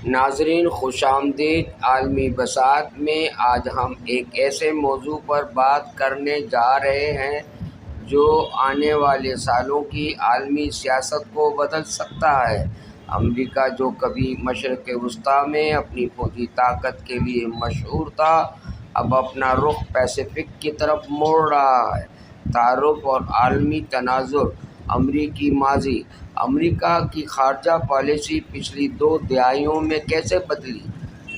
ناظرین خوش آمدید۔ عالمی بساط میں آج ہم ایک ایسے موضوع پر بات کرنے جا رہے ہیں جو آنے والے سالوں کی عالمی سیاست کو بدل سکتا ہے۔ امریکہ جو کبھی مشرق وسطیٰ میں اپنی فوجی طاقت کے لیے مشہور تھا، اب اپنا رخ پیسفک کی طرف موڑ رہا ہے۔ تعارف اور عالمی تناظر۔ امریکی ماضی۔ امریکہ کی خارجہ پالیسی پچھلی 2 دہائیوں میں کیسے بدلی؟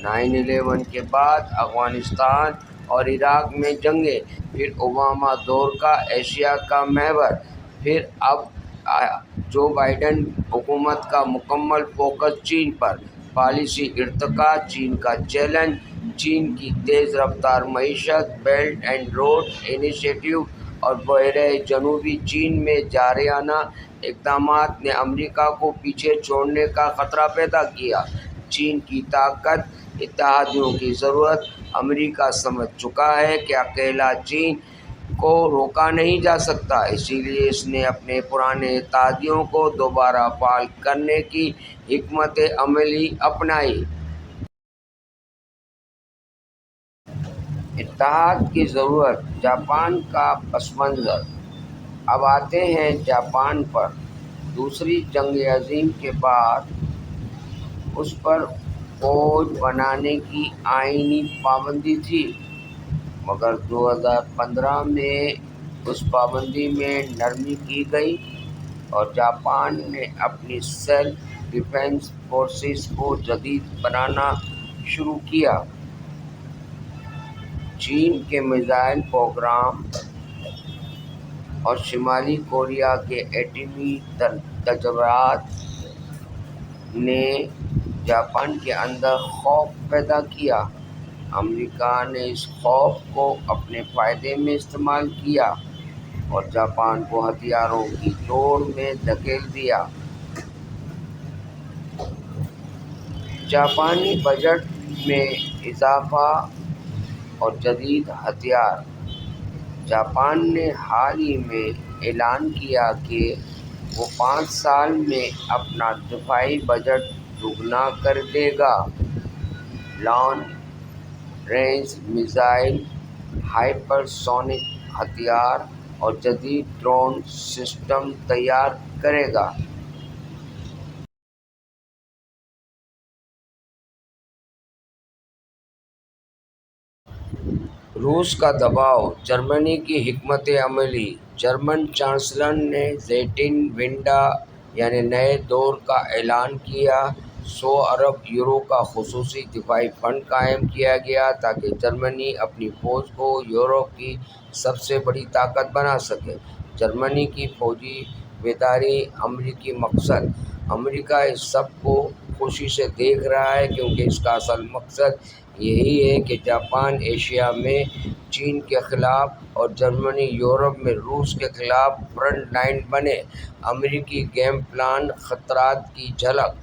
9/11 کے بعد افغانستان اور عراق میں جنگیں، پھر اوباما دور کا ایشیا کا محور، پھر اب جو بائیڈن حکومت کا مکمل فوکس چین پر۔ پالیسی ارتقا۔ چین کا چیلنج۔ چین کی تیز رفتار معیشت، بیلٹ اینڈ روڈ انیشیٹو اور بحیرہ جنوبی چین میں جارحانہ اقدامات نے امریکہ کو پیچھے چھوڑنے کا خطرہ پیدا کیا۔ چین کی طاقت۔ اتحادیوں کی ضرورت۔ امریکہ سمجھ چکا ہے کہ اکیلا چین کو روکا نہیں جا سکتا، اسی لیے اس نے اپنے پرانے اتحادیوں کو دوبارہ فعال کرنے کی حکمت عملی اپنائی۔ اتحاد کی ضرورت۔ جاپان کا پس منظر۔ اب آتے ہیں جاپان پر۔ دوسری جنگ عظیم کے بعد اس پر فوج بنانے کی آئینی پابندی تھی، مگر 2015 میں اس پابندی میں نرمی کی گئی اور جاپان نے اپنی سیلف ڈیفنس فورسز کو جدید بنانا شروع کیا۔ چین کے میزائل پروگرام اور شمالی کوریا کے ایٹمی تجربات نے جاپان کے اندر خوف پیدا کیا۔ امریکہ نے اس خوف کو اپنے فائدے میں استعمال کیا اور جاپان کو ہتھیاروں کی دوڑ میں دھکیل دیا۔ جاپانی بجٹ میں اضافہ اور جدید ہتھیار۔ جاپان نے حال ہی میں اعلان کیا کہ وہ 5 سال میں اپنا دفاعی بجٹ دوگنا کر دے گا۔ Long range missile, hypersonic ہتھیار اور جدید ڈرون سسٹم تیار کرے گا۔ روس کا دباؤ۔ جرمنی کی حکمت عملی۔ جرمن چانسلر نے زیٹن ونڈا یعنی نئے دور کا اعلان کیا۔ 100 ارب یورو کا خصوصی دفاعی فنڈ قائم کیا گیا تاکہ جرمنی اپنی فوج کو یورپ کی سب سے بڑی طاقت بنا سکے۔ جرمنی کی فوجی بیداری۔ امریکی مقصد۔ امریکہ اس سب کو خوشی سے دیکھ رہا ہے کیونکہ اس کا اصل مقصد یہی ہے کہ جاپان ایشیا میں چین کے خلاف اور جرمنی یورپ میں روس کے خلاف فرنٹ لائن بنے۔ امریکی گیم پلان۔ خطرات کی جھلک۔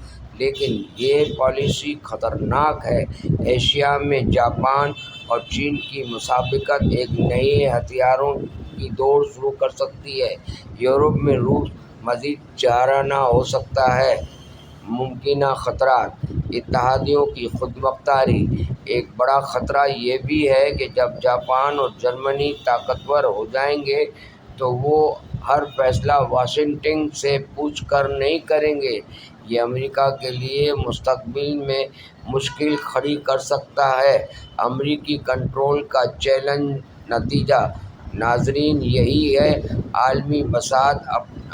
لیکن یہ پالیسی خطرناک ہے۔ ایشیا میں جاپان اور چین کی مسابقت ایک نئے ہتھیاروں کی دوڑ شروع کر سکتی ہے۔ یورپ میں روس مزید جارحانہ ہو سکتا ہے۔ ممکنہ خطرات۔ اتحادیوں کی خود مختاری۔ ایک بڑا خطرہ یہ بھی ہے کہ جب جاپان اور جرمنی طاقتور ہو جائیں گے تو وہ ہر فیصلہ واشنگٹن سے پوچھ کر نہیں کریں گے۔ یہ امریکہ کے لیے مستقبل میں مشکل کھڑی کر سکتا ہے۔ امریکی کنٹرول کا چیلنج۔ نتیجہ۔ ناظرین یہی ہے عالمی بساط۔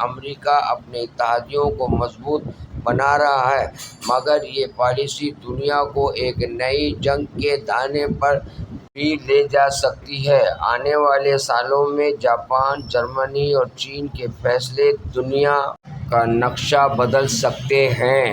امریکہ اپنے اتحادیوں کو مضبوط بنا رہا ہے، مگر یہ پالیسی دنیا کو ایک نئی جنگ کے دہانے پر بھی لے جا سکتی ہے۔ آنے والے سالوں میں جاپان، جرمنی اور چین کے فیصلے دنیا کا نقشہ بدل سکتے ہیں۔